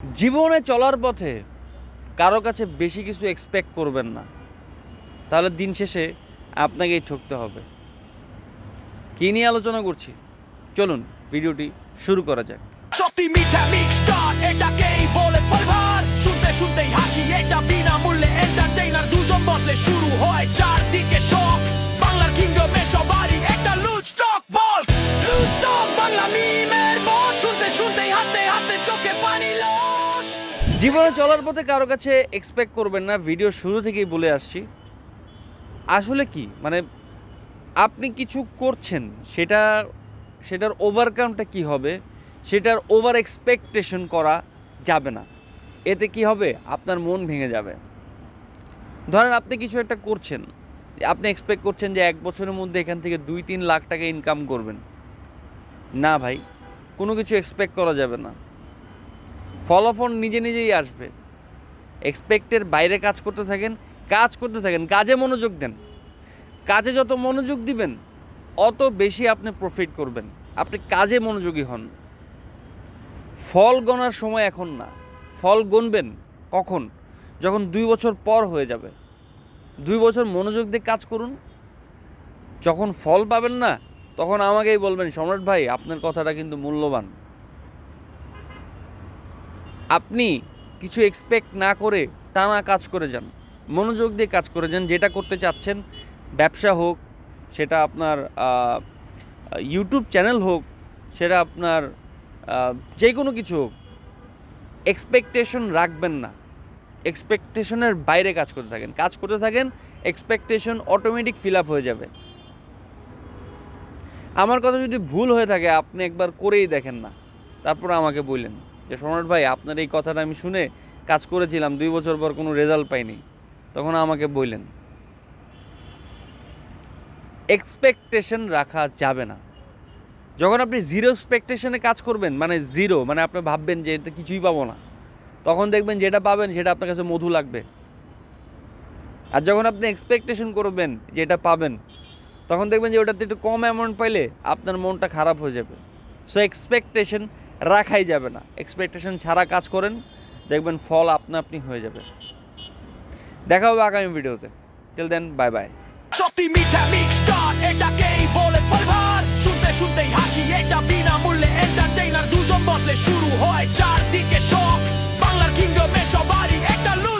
জীবনে চলার পথে কারো কাছে বেশি কিছু এক্সপেক্ট করবেন না, তাহলে দিন শেষে আপনাকেই ঠকতে হবে। কী নিয়ে আলোচনা করছি, চলুন ভিডিওটি শুরু করা যাক। সত্যি মিঠা মিক্সটার এটাকেই বলে ফ্লেভার, শুনতে শুনতেই হাসি, এটা বিনামূল্যে এন্টারটেইনার, দুজন বসলে শুরু হয় চারদিকে শখ। বাংলার কিংডমে সবারই একটা লুজ টক বল, লুজ টক বাংলা মিমের বস, শুনতে শুনতেই হাসতে হাসতে চোখে পানি লস। জীবনে চলার পথে কারো কাছে এক্সপেক্ট করবেন না, ভিডিও শুরু থেকেই বলে আসছি। আসলে কি মানে আপনি কিছু করছেন, সেটার ওভারকামটা কি হবে, সেটার ওভার এক্সপেকটেশন করা যাবে না। এতে কি হবে, আপনার মন ভেঙে যাবে। ধরেন আপনি কিছু একটা করছেন, আপনি এক্সপেক্ট করছেন যে 1 বছরের মধ্যে এখান থেকে 2-3 লাখ টাকা ইনকাম করবেন। না ভাই, কোনো কিছু এক্সপেক্ট করা যাবে না। ফলাফল নিজে নিজেই আসবে। এক্সপেক্টের বাইরে কাজ করতে থাকেন, কাজে মনোযোগ দেন। কাজে যত মনোযোগ দিবেন অত বেশি আপনি প্রফিট করবেন। আপনি কাজে মনোযোগী হন। ফল গণার সময় এখন না। ফল গুনবেন কখন? যখন 2 বছর পর হয়ে যাবে। 2 বছর মনোযোগ দিয়ে কাজ করুন। যখন ফল পাবেন না, তখন আমাকেই বলবেন, সম্রাট ভাই আপনার কথাটা কিন্তু মূল্যবান। আপনি কিছু এক্সপেক্ট না করে টানা কাজ করে যান, মনোযোগ দিয়ে কাজ করে যান। যেটা করতে চাচ্ছেন, ব্যবসা হোক, সেটা আপনার ইউটিউব চ্যানেল হোক, সেটা আপনার যে কোনো কিছু হোক, এক্সপেকটেশন রাখবেন না। এক্সপেকটেশনের বাইরে কাজ করতে থাকেন, এক্সপেকটেশন অটোমেটিক ফিল আপ হয়ে যাবে। আমার কথা যদি ভুল হয়ে থাকে, আপনি একবার করেই দেখেন না, তারপর আমাকে বললেন যে সম্রাট ভাই আপনার এই কথাটা আমি শুনে কাজ করেছিলাম, 2 বছর পর কোনো রেজাল্ট পাইনি। তখন আমাকে বললেন। এক্সপেকটেশন রাখা যাবে না। যখন আপনি জিরো এক্সপেকটেশনে কাজ করবেন, মানে জিরো, মানে আপনি ভাববেন যে এটা কিছুই পাবো না, তখন দেখবেন যেটা পাবেন সেটা আপনার কাছে মধু লাগবে। আর যখন আপনি এক্সপেকটেশন করবেন যে এটা পাবেন, তখন দেখবেন যে ওটাতে একটু কম অ্যামাউন্ট পাইলে আপনার মনটা খারাপ হয়ে যাবে। সো এক্সপেকটেশন রাখাই যাবে না। এক্সপেকটেশন ছাড়া কাজ করেন, দেখবেন ফল আপনি হয়ে যাবে। দেখা হবে আগামী ভিডিওতে। Till then, bye bye. সত্যি মিঠা মিক্সটার এটাকেই বলে ফ্লেভার, শুনতে শুনতেই হাসি, এটা বিনামূল্যে এন্টারটেইনার, দুজন বসলে শুরু হয় চারদিকে শখ। বাংলার কিংডমে সবারই একটা লুজ